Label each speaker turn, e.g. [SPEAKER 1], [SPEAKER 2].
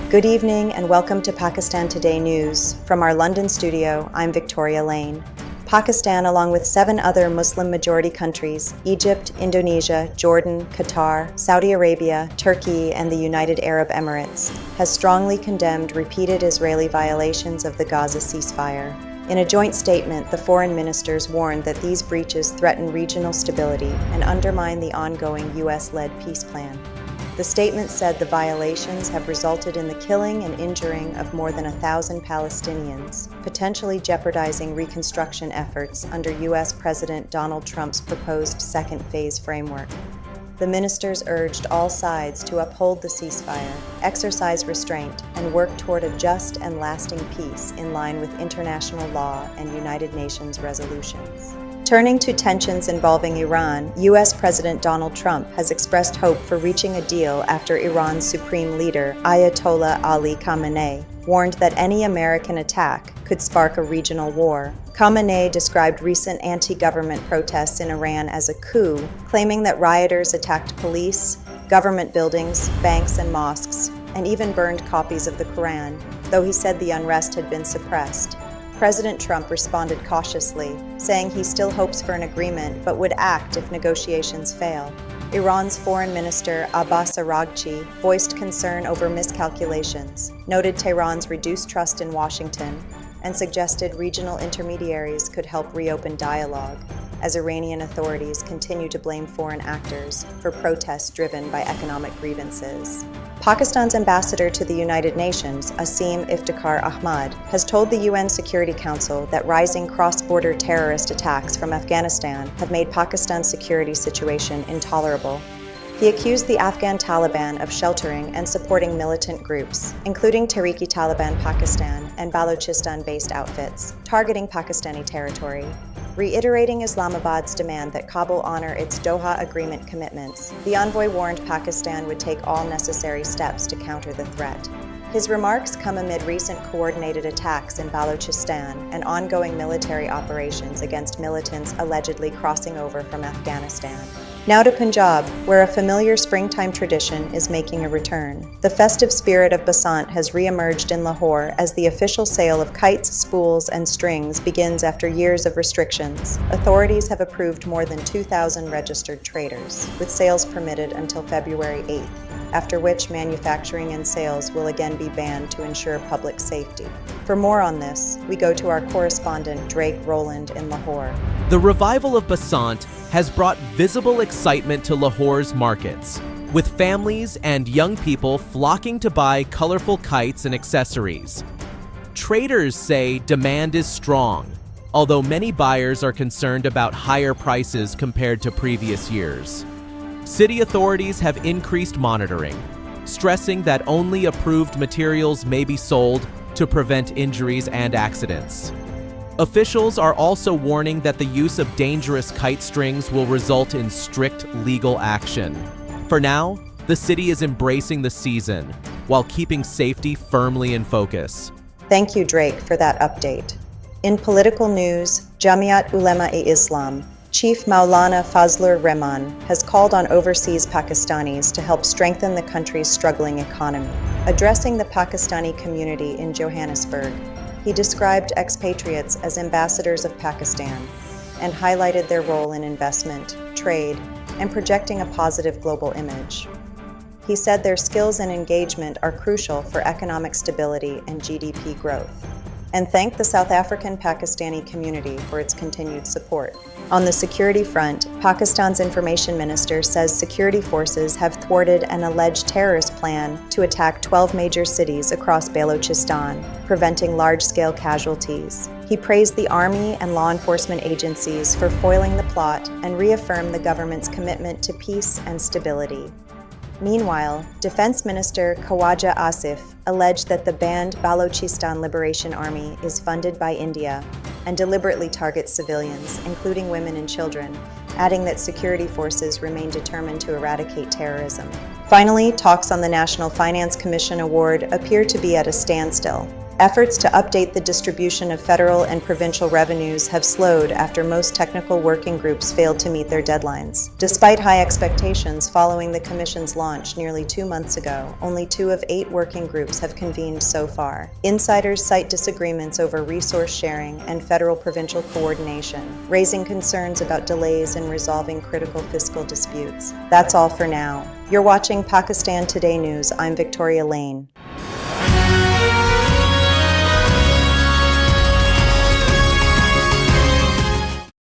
[SPEAKER 1] Good evening and welcome to Pakistan Today News. From our London studio, I'm Victoria Lane. Pakistan, along with 7 other Muslim-majority countries, Egypt, Indonesia, Jordan, Qatar, Saudi Arabia, Turkey, and the United Arab Emirates, has strongly condemned repeated Israeli violations of the Gaza ceasefire. In a joint statement, the foreign ministers warned that these breaches threaten regional stability and undermine the ongoing U.S.-led peace plan. The statement said the violations have resulted in the killing and injuring of more than 1,000 Palestinians, potentially jeopardizing reconstruction efforts under U.S. President Donald Trump's proposed second phase framework. The ministers urged all sides to uphold the ceasefire, exercise restraint, and work toward a just and lasting peace in line with international law and United Nations resolutions. Turning to tensions involving Iran, U.S. President Donald Trump has expressed hope for reaching a deal after Iran's supreme leader, Ayatollah Ali Khamenei, warned that any American attack could spark a regional war. Khamenei described recent anti-government protests in Iran as a coup, claiming that rioters attacked police, government buildings, banks, and mosques, and even burned copies of the Quran, though he said the unrest had been suppressed. President Trump responded cautiously, saying he still hopes for an agreement but would act if negotiations fail. Iran's Foreign Minister Abbas Araghchi voiced concern over miscalculations, noted Tehran's reduced trust in Washington, and suggested regional intermediaries could help reopen dialogue, as Iranian authorities continue to blame foreign actors for protests driven by economic grievances. Pakistan's ambassador to the United Nations, Asim Iftikhar Ahmad, has told the UN Security Council that rising cross-border terrorist attacks from Afghanistan have made Pakistan's security situation intolerable. He accused the Afghan Taliban of sheltering and supporting militant groups, including Tehrik-i-Taliban Pakistan and Balochistan-based outfits, targeting Pakistani territory. Reiterating Islamabad's demand that Kabul honor its Doha Agreement commitments, the envoy warned Pakistan would take all necessary steps to counter the threat. His remarks come amid recent coordinated attacks in Balochistan and ongoing military operations against militants allegedly crossing over from Afghanistan. Now to Punjab, where a familiar springtime tradition is making a return. The festive spirit of BASANT has re-emerged in Lahore as the official sale of kites, spools, and strings begins after years of restrictions. Authorities have approved more than 2,000 registered traders, with sales permitted until February 8th, after which manufacturing and sales will again be banned to ensure public safety. For more on this, we go to our correspondent Drake Rowland in Lahore.
[SPEAKER 2] The revival of BASANT has brought visible excitement to Lahore's markets, with families and young people flocking to buy colorful kites and accessories. Traders say demand is strong, although many buyers are concerned about higher prices compared to previous years. City authorities have increased monitoring, stressing that only approved materials may be sold to prevent injuries and accidents. Officials are also warning that the use of dangerous kite strings will result in strict legal action. For now, the city is embracing the season while keeping safety firmly in focus.
[SPEAKER 1] Thank you, Drake, for that update. In political news, Jamiat Ulema-e-Islam Chief Maulana Fazlur Rehman has called on overseas Pakistanis to help strengthen the country's struggling economy. Addressing the Pakistani community in Johannesburg, he described expatriates as ambassadors of Pakistan and highlighted their role in investment, trade, and projecting a positive global image. He said their skills and engagement are crucial for economic stability and GDP growth, and thanked the South African Pakistani community for its continued support. On the security front, Pakistan's information minister says security forces have thwarted an alleged terrorist plan to attack 12 major cities across Balochistan, preventing large-scale casualties. He praised the army and law enforcement agencies for foiling the plot and reaffirmed the government's commitment to peace and stability. Meanwhile, Defense Minister Khawaja Asif alleged that the banned Balochistan Liberation Army is funded by India and deliberately targets civilians, including women and children, adding that security forces remain determined to eradicate terrorism. Finally, talks on the National Finance Commission award appear to be at a standstill. Efforts to update the distribution of federal and provincial revenues have slowed after most technical working groups failed to meet their deadlines. Despite high expectations following the Commission's launch nearly 2 months ago, only 2 of 8 working groups have convened so far. Insiders cite disagreements over resource sharing and federal-provincial coordination, raising concerns about delays in resolving critical fiscal disputes. That's all for now. You're watching Pakistan Today News. I'm Victoria Lane.